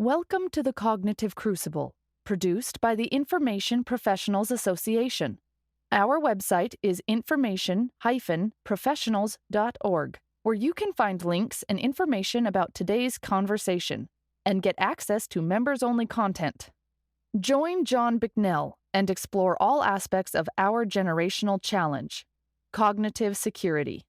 Welcome to the Cognitive Crucible, produced by the Information Professionals Association. Our website is information-professionals.org, where you can find links and information about today's conversation and get access to members-only content. Join John Bicknell and explore all aspects of our generational challenge, cognitive security.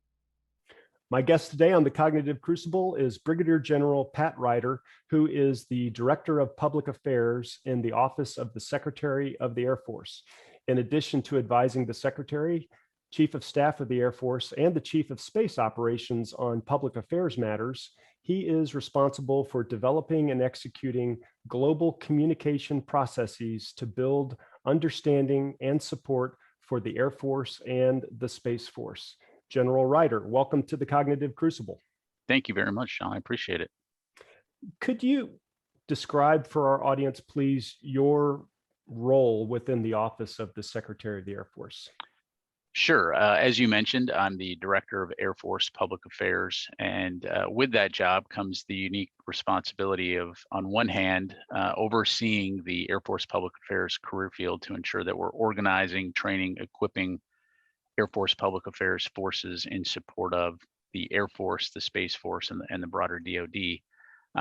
My guest today on the Cognitive Crucible is Brigadier General Pat Ryder, who is the Director of Public Affairs in the Office of the Secretary of the Air Force. In addition to advising the Secretary, Chief of Staff of the Air Force, and the Chief of Space Operations on public affairs matters, he is responsible for developing and executing global communication processes to build understanding and support for the Air Force and the Space Force. General Ryder, welcome to the Cognitive Crucible. Thank you very much, Sean. I appreciate it. Could you describe for our audience, please, your role within the Office of the Secretary of the Air Force? Sure. As you mentioned, I'm the Director of Air Force Public Affairs, and with that job comes the unique responsibility of, on one hand, overseeing the Air Force Public Affairs career field to ensure that we're organizing, training, equipping Air Force Public Affairs forces in support of the Air Force, the Space Force, and the broader DoD.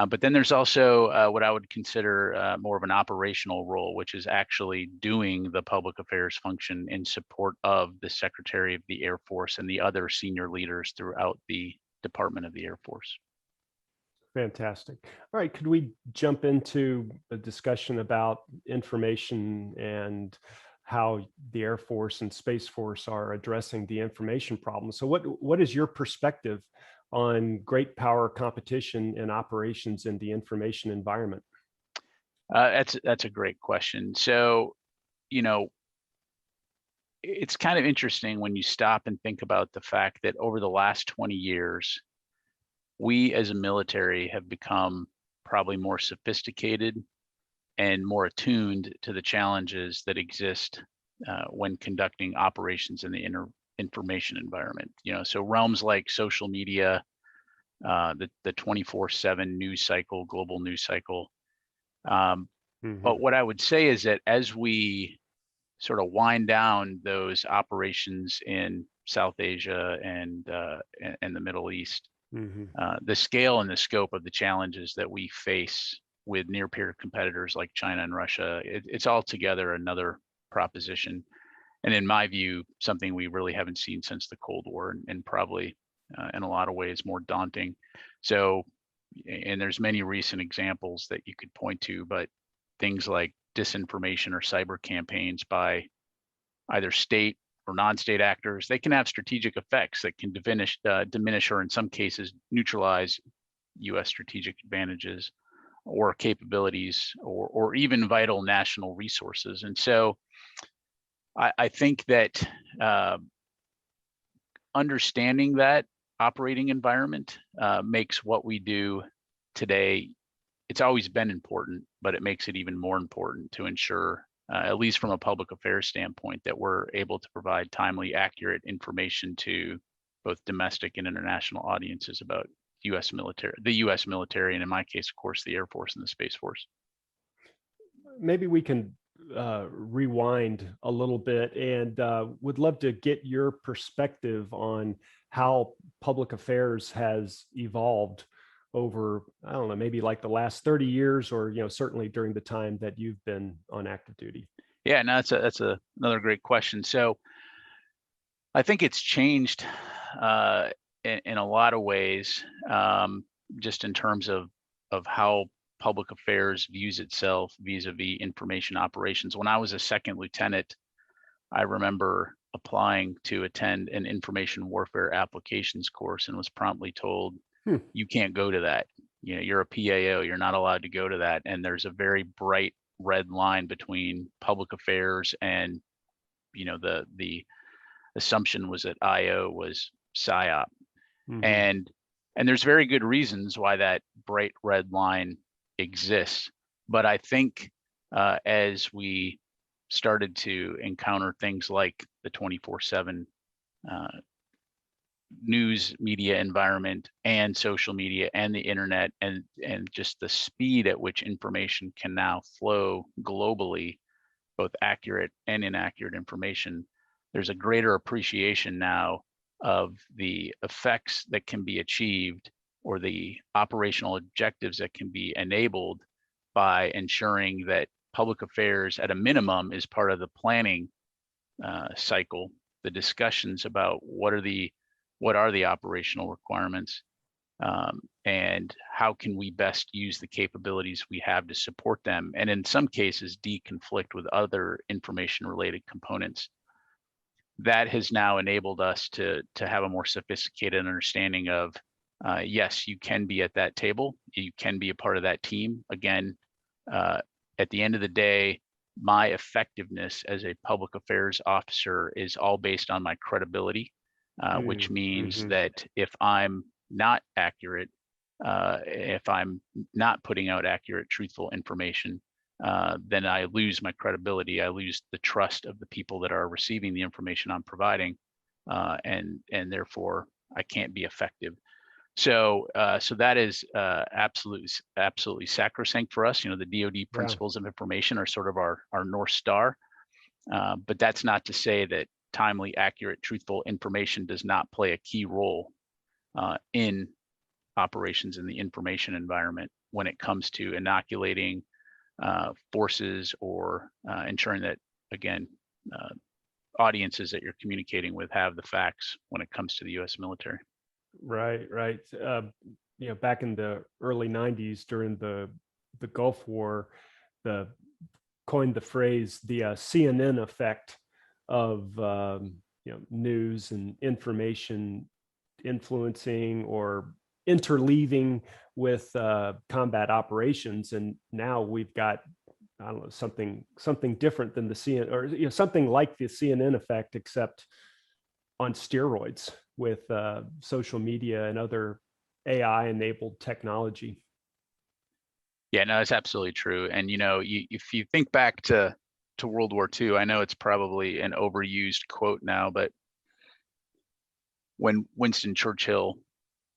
But then there's also what I would consider more of an operational role, which is actually doing the public affairs function in support of the Secretary of the Air Force and the other senior leaders throughout the Department of the Air Force. Fantastic. All right, could we jump into a discussion about information and how the Air Force and Space Force are addressing the information problem? So what is your perspective on great power competition and operations in the information environment? That's a great question. So, it's kind of interesting when you stop and think about the fact that over the last 20 years, we as a military have become probably more sophisticated and more attuned to the challenges that exist when conducting operations in the information environment. So realms like social media, the 24/7 news cycle, global news cycle. But what I would say is that as we sort of wind down those operations in South Asia and the Middle East, the scale and the scope of the challenges that we face with near-peer competitors like China and Russia, it's altogether another proposition. And in my view, something we really haven't seen since the Cold War, and probably in a lot of ways more daunting. So, and there's many recent examples that you could point to, but things like disinformation or cyber campaigns by either state or non-state actors, they can have strategic effects that can diminish or in some cases neutralize U.S. strategic advantages or capabilities or even vital national resources. And so I think that understanding that operating environment makes what we do today, it's always been important, but it makes it even more important to ensure, at least from a public affairs standpoint, that we're able to provide timely, accurate information to both domestic and international audiences about the U.S. military, and in my case, of course, the Air Force and the Space Force. Maybe we can rewind a little bit, and would love to get your perspective on how public affairs has evolved over, I don't know, maybe like the last 30 years, or certainly during the time that you've been on active duty. Yeah, no, that's another great question. So I think it's changed in a lot of ways, just in terms of how public affairs views itself vis-a-vis information operations. When I was a second lieutenant, I remember applying to attend an information warfare applications course and was promptly told, you can't go to that. You're a PAO, you're not allowed to go to that. And there's a very bright red line between public affairs and, the assumption was that IO was PSYOP. And there's very good reasons why that bright red line exists. But I think as we started to encounter things like the 24/7 news media environment and social media and the internet, and just the speed at which information can now flow globally, both accurate and inaccurate information, there's a greater appreciation now of the effects that can be achieved or the operational objectives that can be enabled by ensuring that public affairs at a minimum is part of the planning cycle, the discussions about what are the operational requirements, and how can we best use the capabilities we have to support them, and in some cases deconflict with other information related components. That has now enabled us to have a more sophisticated understanding of, yes, you can be at that table, you can be a part of that team. Again, at the end of the day, my effectiveness as a public affairs officer is all based on my credibility, which means that if I'm not accurate, if I'm not putting out accurate, truthful information, then I lose my credibility. I lose the trust of the people that are receiving the information I'm providing, and therefore I can't be effective. So that is absolutely sacrosanct for us. You know, the DoD principles of information are sort of our North Star, but that's not to say that timely, accurate, truthful information does not play a key role in operations in the information environment when it comes to inoculating forces or ensuring that, again, audiences that you're communicating with have the facts when it comes to the U.S. military. Right. You know, back in the early 90s during the Gulf War, coined the phrase the CNN effect of you know, news and information influencing or interleaving with combat operations, and now we've got, I don't know, something different than the CNN, or you know, something like the CNN effect, except on steroids with social media and other AI-enabled technology. Yeah, no, that's absolutely true. And you know, if you think back to World War II, I know it's probably an overused quote now, but when Winston Churchill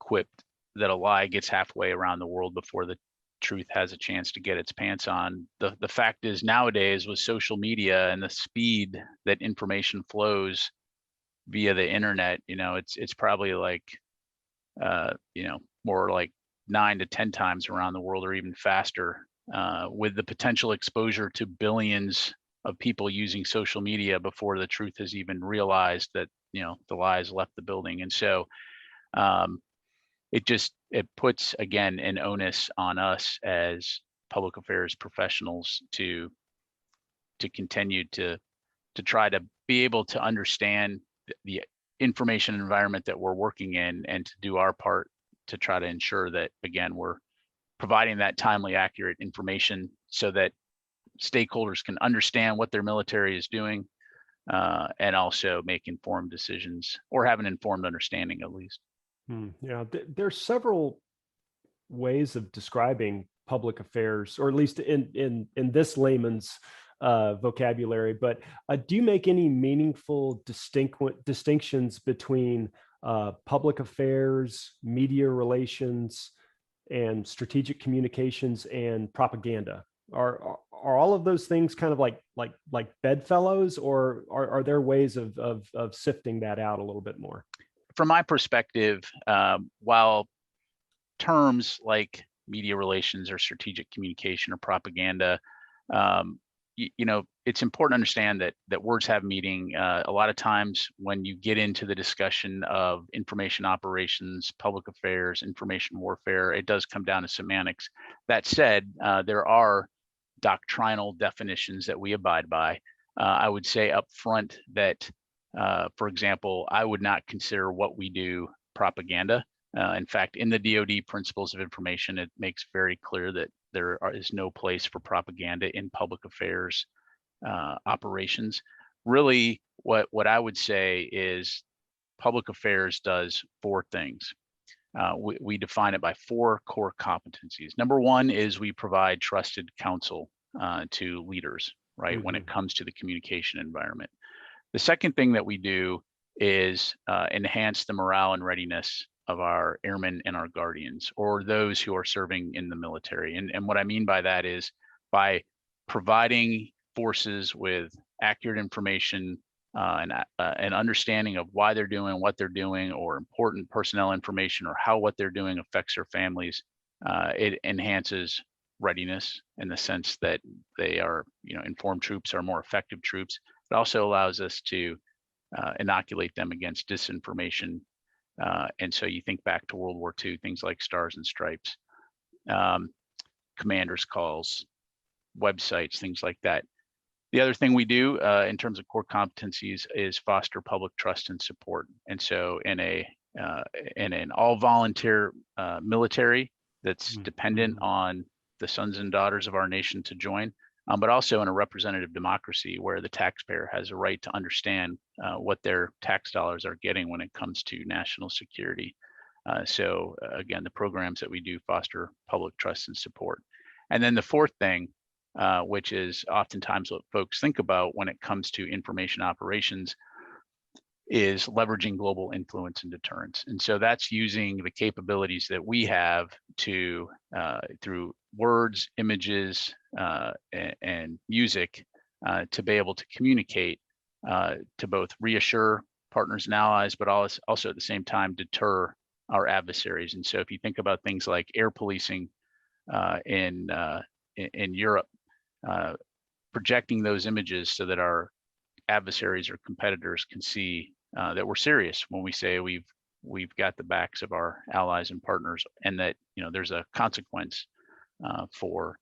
quipped that a lie gets halfway around the world before the truth has a chance to get its pants on, the fact is nowadays with social media and the speed that information flows via the internet, you know, it's probably like you know, more like 9 to 10 times around the world or even faster, with the potential exposure to billions of people using social media before the truth has even realized that, you know, the lies left the building. And so it puts, again, an onus on us as public affairs professionals to continue to try to be able to understand the information environment that we're working in, and to do our part to try to ensure that, again, we're providing that timely, accurate information so that stakeholders can understand what their military is doing, and also make informed decisions, or have an informed understanding at least. Yeah, there's several ways of describing public affairs, or at least in this layman's vocabulary. But do you make any meaningful distinctions between public affairs, media relations, and strategic communications and propaganda? Are all of those things kind of like bedfellows, or are there ways of sifting that out a little bit more? From my perspective, while terms like media relations or strategic communication or propaganda, you know, it's important to understand that words have meaning. A lot of times when you get into the discussion of information operations, public affairs, information warfare, it does come down to semantics. That said, there are doctrinal definitions that we abide by. I would say up front that, for example, I would not consider what we do propaganda. In fact, in the DoD principles of information, it makes very clear that there is no place for propaganda in public affairs operations. Really, what I would say is public affairs does 4 things. We define it by 4 core competencies. Number 1 is we provide trusted counsel to leaders, right, when it comes to the communication environment. The second thing that we do is enhance the morale and readiness of our airmen and our guardians, or those who are serving in the military. And what I mean by that is by providing forces with accurate information and an understanding of why they're doing what they're doing, or important personnel information, or how what they're doing affects their families. It enhances readiness in the sense that they are, informed troops are more effective troops. It also allows us to inoculate them against disinformation. And so you think back to World War II, things like Stars and Stripes, commanders' calls, websites, things like that. The other thing we do in terms of core competencies is foster public trust and support. And so in an all volunteer military that's dependent on the sons and daughters of our nation to join, but also in a representative democracy where the taxpayer has a right to understand what their tax dollars are getting when it comes to national security. So again, the programs that we do foster public trust and support. And then the fourth thing, which is oftentimes what folks think about when it comes to information operations, is leveraging global influence and deterrence. And so that's using the capabilities that we have to, through words, images, and music, to be able to communicate, to both reassure partners and allies, but also at the same time deter our adversaries. And so if you think about things like air policing in Europe, projecting those images so that our adversaries or competitors can see that we're serious when we say we've got the backs of our allies and partners, and that there's a consequence for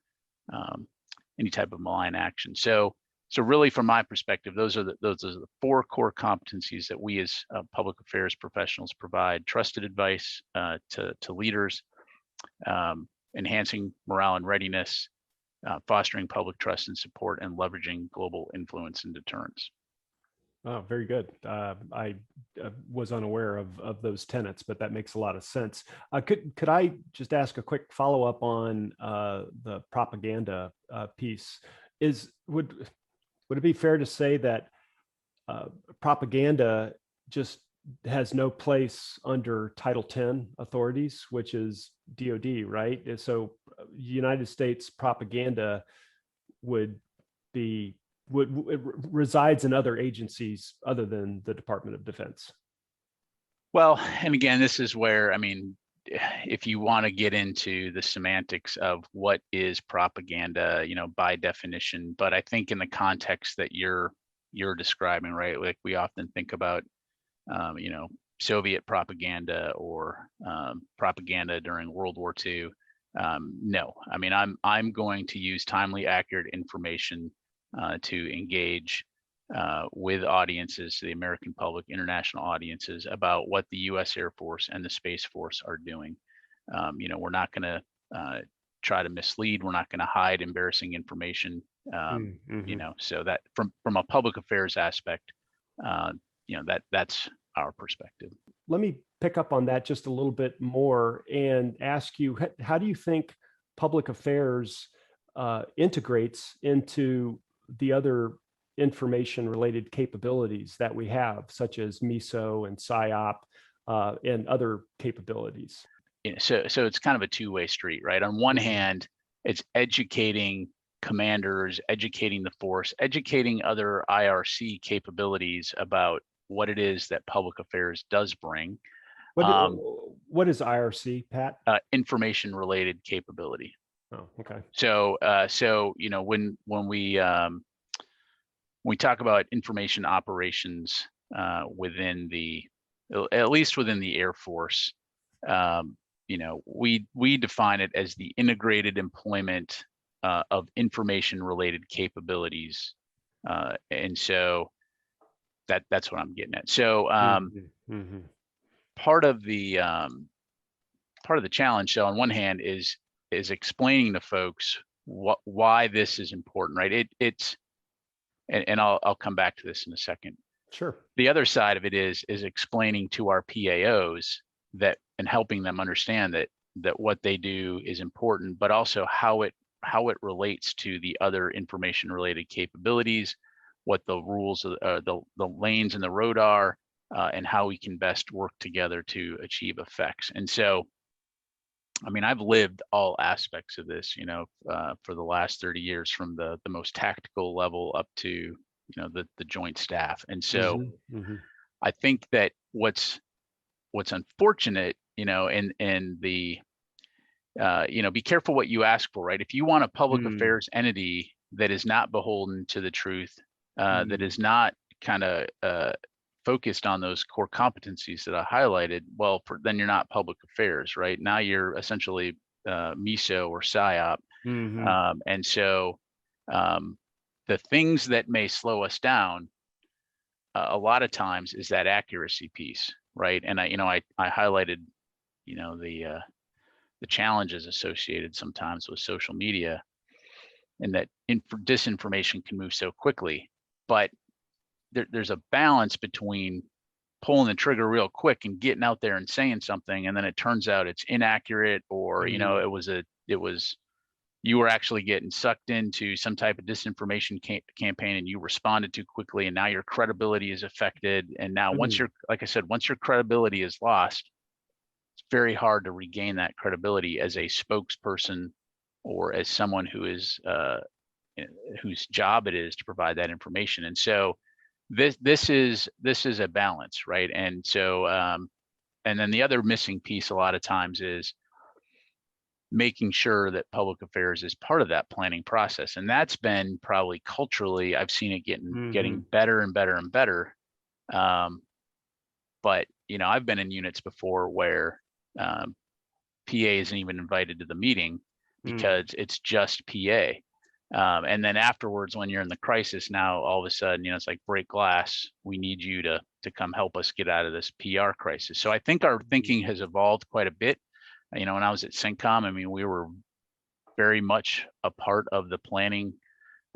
any type of malign action. So really, from my perspective, those are the four core competencies that we as public affairs professionals provide: trusted advice to leaders, enhancing morale and readiness, fostering public trust and support, and leveraging global influence and deterrence. Oh, very good. I was unaware of those tenets, but that makes a lot of sense. Could I just ask a quick follow up on the propaganda piece? Would it be fair to say that propaganda just has no place under Title 10 authorities, which is DoD, right? And so United States propaganda resides in other agencies other than the Department of Defense. Well, and again, this is where, if you want to get into the semantics of what is propaganda, by definition, but I think in the context that you're describing, right? Like we often think about, Soviet propaganda or propaganda during World War II. No, I'm going to use timely, accurate information to engage with audiences, the American public, international audiences, about what the U.S. Air Force and the Space Force are doing. We're not going to try to mislead. We're not going to hide embarrassing information. So that from a public affairs aspect, that's our perspective. Let me pick up on that just a little bit more and ask you, how do you think public affairs integrates into the other information related capabilities that we have, such as MISO and PSYOP and other capabilities? So it's kind of a two-way street, right? On one hand, it's educating commanders, educating the force, educating other IRC capabilities about what it is that public affairs does bring. What is IRC, Pat? Information related capability. Oh, okay. So when we talk about information operations within at least within the Air Force, we define it as the integrated employment of information related capabilities, and so that's what I'm getting at. So part of the challenge, so on one hand, is explaining to folks why this is important, right? And I'll come back to this in a second. Sure. The other side of it is explaining to our PAOs that, and helping them understand that what they do is important, but also how it relates to the other information related capabilities, what the rules of the lanes in the road are, and how we can best work together to achieve effects. And so, I mean, I've lived all aspects of this, for the last 30 years, from the most tactical level up to, the joint staff. And so I think that what's unfortunate, and the, be careful what you ask for, right? If you want a public affairs entity that is not beholden to the truth, that is not kind of focused on those core competencies that I highlighted, well, then you're not public affairs, right? Now you're essentially MISO or PSYOP. And so the things that may slow us down a lot of times is that accuracy piece, right? And I highlighted, the challenges associated sometimes with social media, and that disinformation can move so quickly. But there's a balance between pulling the trigger real quick and getting out there and saying something, and then it turns out it's inaccurate, or you were actually getting sucked into some type of disinformation campaign, and you responded too quickly, and now your credibility is affected. And now once your credibility is lost, it's very hard to regain that credibility as a spokesperson or as someone who is whose job it is to provide that information. And so this is a balance, right? And so and then the other missing piece a lot of times is making sure that public affairs is part of that planning process. And that's been probably culturally, I've seen it getting better and better and better. But I've been in units before where PA isn't even invited to the meeting because it's just PA. And then afterwards, when you're in the crisis, now all of a sudden, it's like break glass. We need you to come help us get out of this PR crisis. So I think our thinking has evolved quite a bit. When I was at CENTCOM, I mean, we were very much a part of the planning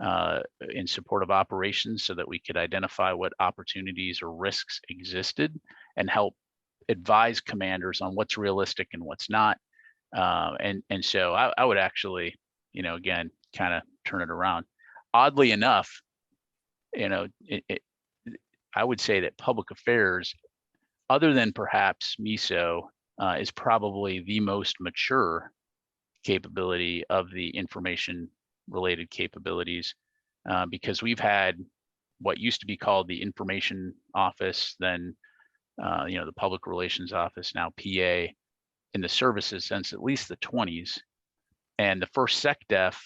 in support of operations so that we could identify what opportunities or risks existed and help advise commanders on what's realistic and what's not. And so I would actually, again, kind of turn it around. Oddly enough, I would say that public affairs, other than perhaps MISO, is probably the most mature capability of the information related capabilities, because we've had what used to be called the information office, then the public relations office, now PA, in the services since at least the 20s. And the first SecDef,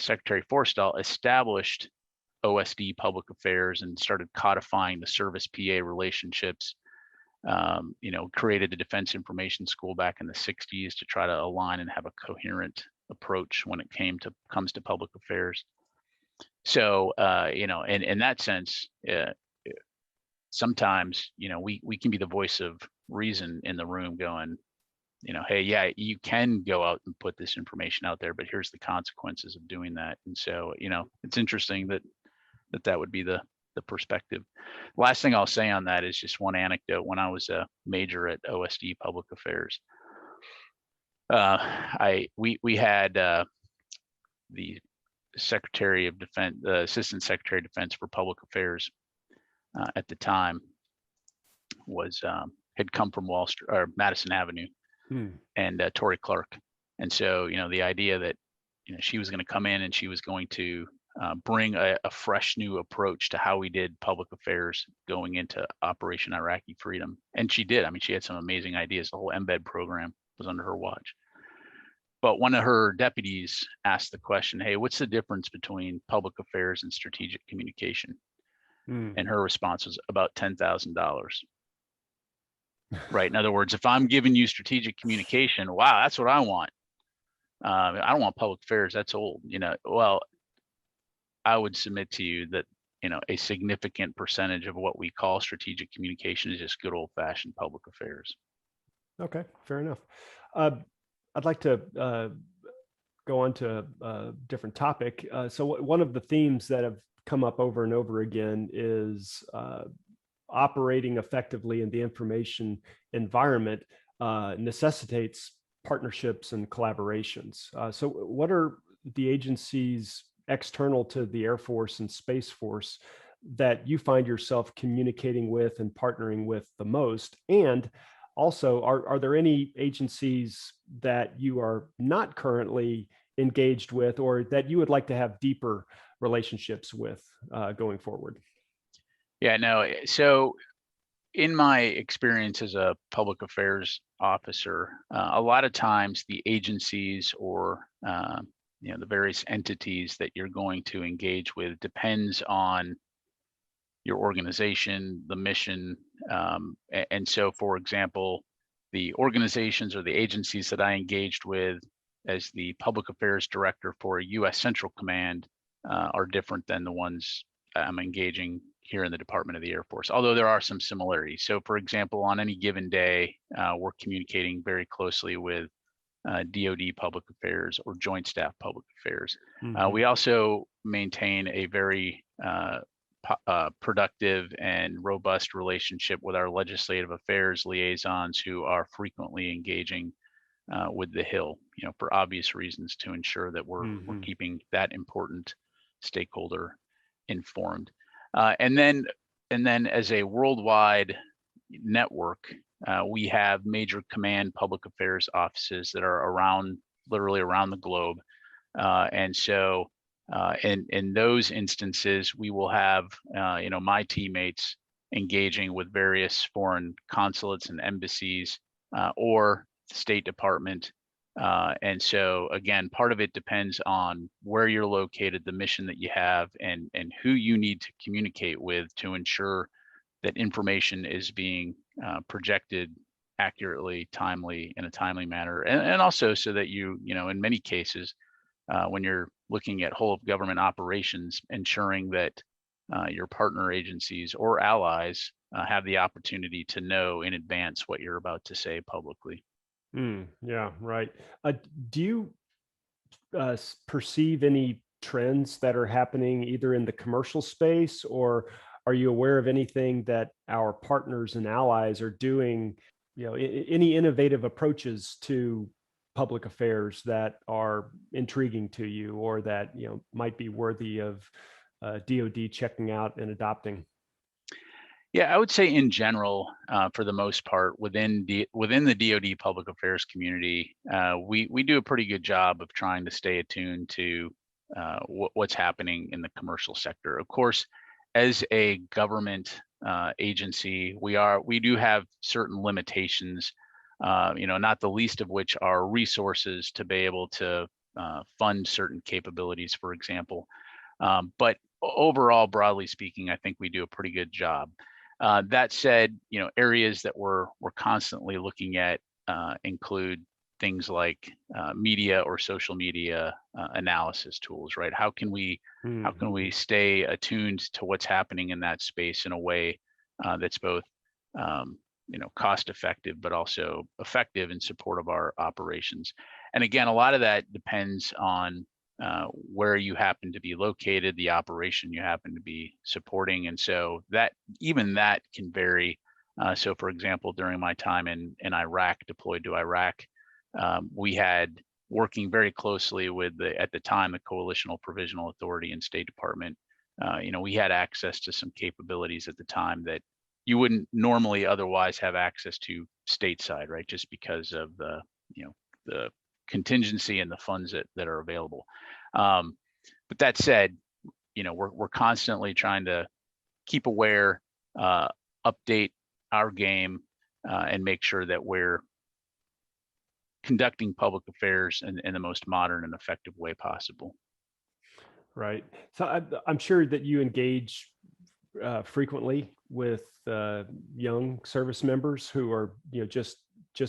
Secretary Forstall, established OSD public affairs and started codifying the service PA relationships. Created the Defense Information School back in the 60s to try to align and have a coherent approach when it comes to public affairs. So, in that sense, sometimes, we can be the voice of reason in the room going, hey, yeah, you can go out and put this information out there, but here's the consequences of doing that. And so, it's interesting that would be the perspective. Last thing I'll say on that is just one anecdote. When I was a major at OSD Public Affairs, we had the Secretary of Defense, the Assistant Secretary of Defense for Public Affairs at the time had come from Wall Street or Madison Avenue, and Tory Clark. And so, the idea that she was going to come in and she was going to bring a fresh new approach to how we did public affairs going into Operation Iraqi Freedom. And she did. I mean, she had some amazing ideas. The whole embed program was under her watch. But one of her deputies asked the question, hey, what's the difference between public affairs and strategic communication? And her response was about $10,000. Right. In other words, if I'm giving you strategic communication, wow, that's what I want. I don't want public affairs. That's old. Well, I would submit to you that, a significant percentage of what we call strategic communication is just good old fashioned public affairs. Okay, fair enough. I'd like to go on to a different topic. So one of the themes that have come up over and over again is operating effectively in the information environment necessitates partnerships and collaborations. So what are the agencies external to the Air Force and Space Force that you find yourself communicating with and partnering with the most? And also, are there any agencies that you are not currently engaged with, or that you would like to have deeper relationships with going forward? Yeah, no. So in my experience as a public affairs officer, a lot of times the agencies or the various entities that you're going to engage with depends on your organization, the mission, and so, for example, the organizations or the agencies that I engaged with as the public affairs director for a U.S. Central Command are different than the ones I'm engaging here in the Department of the Air Force, although there are some similarities. So, for example, on any given day, we're communicating very closely with DoD Public Affairs or Joint Staff Public Affairs. We also maintain a very productive and robust relationship with our legislative affairs liaisons, who are frequently engaging with the Hill, for obvious reasons, to ensure that we're keeping that important stakeholder informed. And then as a worldwide network, we have major command public affairs offices that are literally around the globe. And so in those instances, we will have my teammates engaging with various foreign consulates and embassies or the State Department. And so again, part of it depends on where you're located, the mission that you have, and who you need to communicate with to ensure that information is being projected accurately, in a timely manner, and also so that in many cases, when you're looking at whole of government operations, ensuring that your partner agencies or allies have the opportunity to know in advance what you're about to say publicly. Yeah, right. Do you perceive any trends that are happening either in the commercial space, or are you aware of anything that our partners and allies are doing, any innovative approaches to public affairs that are intriguing to you, or that might be worthy of DoD checking out and adopting? Yeah, I would say in general, for the most part, within the DoD public affairs community, we do a pretty good job of trying to stay attuned to what's happening in the commercial sector. Of course, as a government agency, we do have certain limitations. Not the least of which are resources to be able to fund certain capabilities, for example. But overall, broadly speaking, I think we do a pretty good job. That said, areas that we're constantly looking at include things like media or social media analysis tools, right? How can we stay attuned to what's happening in that space in a way that's both cost effective, but also effective in support of our operations? And again, a lot of that depends on where you happen to be located, the operation you happen to be supporting, and so that can vary. So, for example, during my time in Iraq, deployed to Iraq, we had, working very closely with at the time, the Coalitional Provisional Authority and State Department. We had access to some capabilities at the time that you wouldn't normally otherwise have access to stateside, right? Just because of the contingency and the funds that are available. But that said, we're constantly trying to keep aware, update our game, and make sure that we're conducting public affairs in the most modern and effective way possible. Right. So I'm sure that you engage frequently with young service members who are just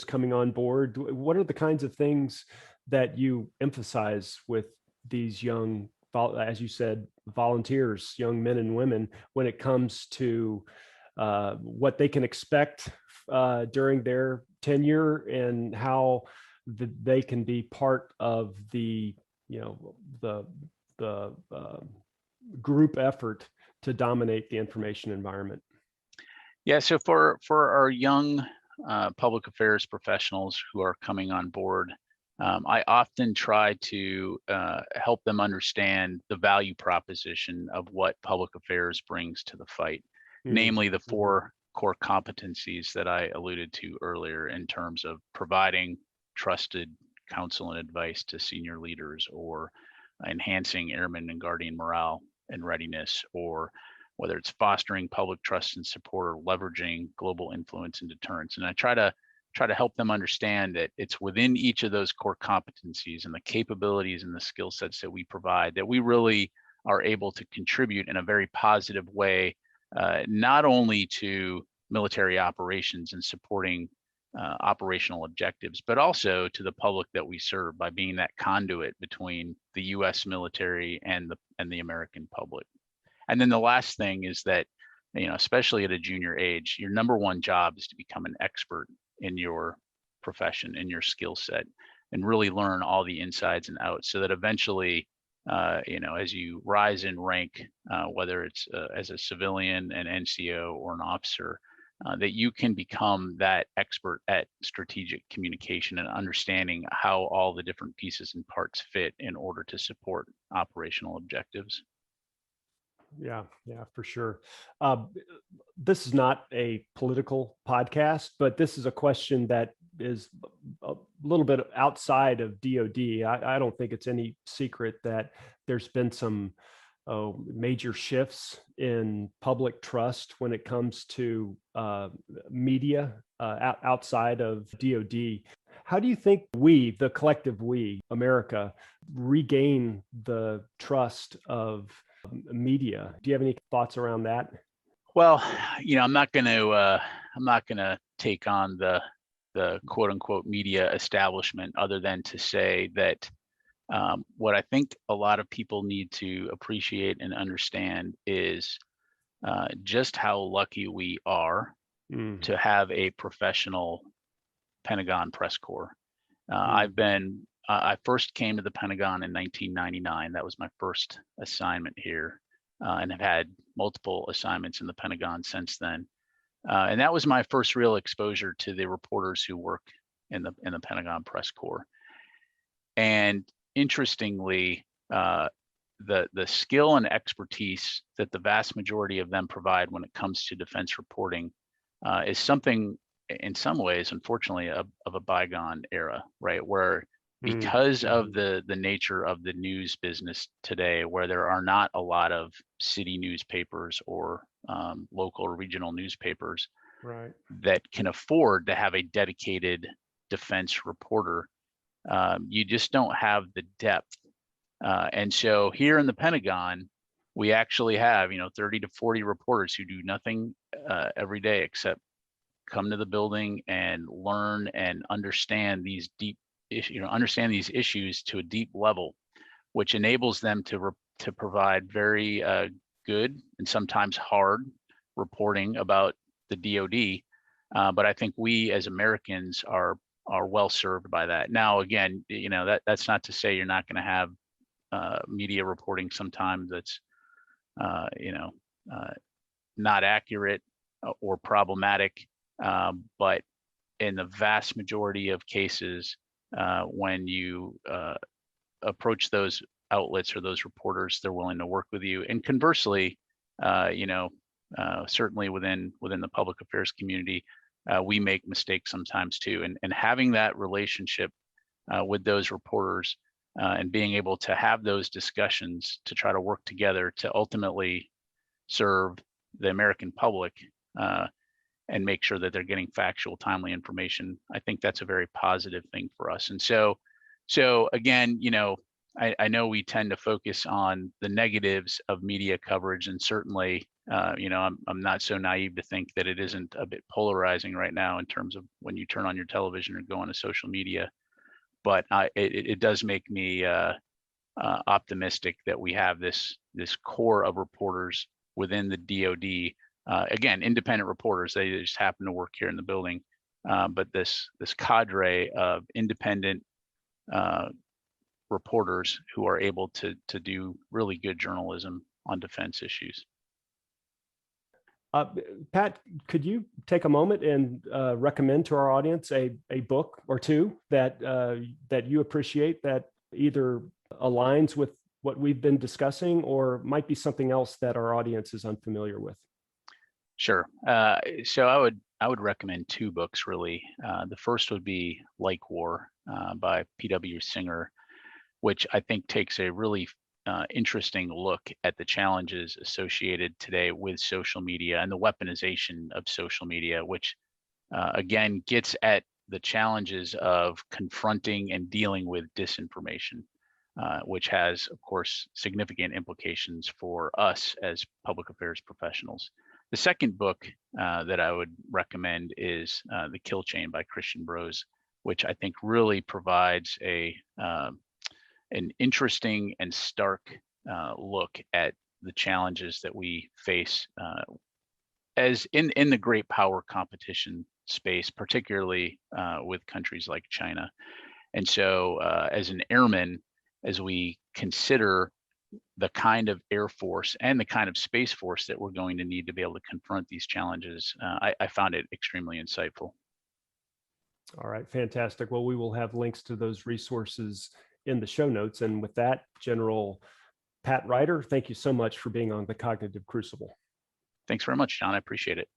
coming on board. What are the kinds of things that you emphasize with these young, as you said, volunteers, young men and women, when it comes to what they can expect during their tenure, and how they can be part of the group effort to dominate the information environment? Yeah, so for our young public affairs professionals who are coming on board, I often try to help them understand the value proposition of what public affairs brings to the fight, namely the four core competencies that I alluded to earlier in terms of providing trusted counsel and advice to senior leaders, or enhancing airmen and guardian morale and readiness, or whether it's fostering public trust and support, or leveraging global influence and deterrence. And I try to help them understand that it's within each of those core competencies and the capabilities and the skill sets that we provide that we really are able to contribute in a very positive way, not only to military operations and supporting operational objectives, but also to the public that we serve by being that conduit between the U.S. military and the American public. And then the last thing is that, especially at a junior age, your number one job is to become an expert in your profession, in your skill set, and really learn all the insides and outs, so that eventually, as you rise in rank, whether it's as a civilian, an NCO, or an officer, that you can become that expert at strategic communication and understanding how all the different pieces and parts fit in order to support operational objectives. Yeah, for sure. This is not a political podcast, but this is a question that is a little bit outside of DoD. I don't think it's any secret that there's been some major shifts in public trust when it comes to media outside of DoD. How do you think we, the collective we, America, regain the trust of media? Do you have any thoughts around that? Well, I'm not going to take on the quote unquote media establishment, other than to say that what I think a lot of people need to appreciate and understand is just how lucky we are to have a professional Pentagon press corps. I first came to the Pentagon in 1999. That was my first assignment here, and have had multiple assignments in the Pentagon since then. And that was my first real exposure to the reporters who work in the Pentagon press corps. And interestingly, the skill and expertise that the vast majority of them provide when it comes to defense reporting is something, in some ways, unfortunately, of a bygone era, right? Where because of the nature of the news business today, where there are not a lot of city newspapers or local or regional newspapers that can afford to have a dedicated defense reporter, you just don't have the depth. And so here in the Pentagon, we actually have 30 to 40 reporters who do nothing every day except come to the building and learn and understand these issues to a deep level, which enables them to provide very good and sometimes hard reporting about the DoD. But I think we as Americans are well served by that. Now, again, that's not to say you're not going to have media reporting sometimes that's not accurate or problematic. But in the vast majority of cases, when you approach those outlets or those reporters, they're willing to work with you. And conversely, certainly within the public affairs community, we make mistakes sometimes too. And having that relationship with those reporters and being able to have those discussions to try to work together to ultimately serve the American public and make sure that they're getting factual, timely information, I think that's a very positive thing for us. And so again, I know we tend to focus on the negatives of media coverage, and certainly, I'm not so naive to think that it isn't a bit polarizing right now in terms of when you turn on your television or go onto social media. But it does make me optimistic that we have this core of reporters within the DoD. Again, independent reporters, they just happen to work here in the building. But this cadre of independent reporters who are able to do really good journalism on defense issues. Pat, could you take a moment and recommend to our audience a book or two that that you appreciate that either aligns with what we've been discussing or might be something else that our audience is unfamiliar with? Sure. So I would recommend two books really. The first would be Like War by P.W. Singer, which I think takes a really interesting look at the challenges associated today with social media and the weaponization of social media, which again gets at the challenges of confronting and dealing with disinformation, which has, of course, significant implications for us as public affairs professionals. The second book that I would recommend is The Kill Chain by Christian Brose, which I think really provides an interesting and stark look at the challenges that we face as in the great power competition space, particularly with countries like China. And so as an airman, as we consider the kind of Air Force and the kind of Space Force that we're going to need to be able to confront these challenges, I found it extremely insightful. All right, fantastic. Well, we will have links to those resources in the show notes. And with that, General Pat Ryder, thank you so much for being on the Cognitive Crucible. Thanks very much, John. I appreciate it.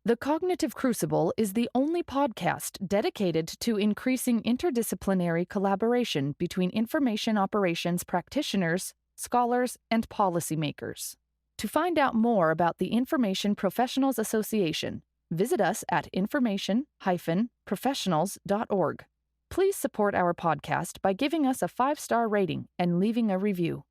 The Cognitive Crucible is the only podcast dedicated to increasing interdisciplinary collaboration between information operations practitioners, scholars, and policymakers. To find out more about the Information Professionals Association, visit us at information-professionals.org. Please support our podcast by giving us a 5-star rating and leaving a review.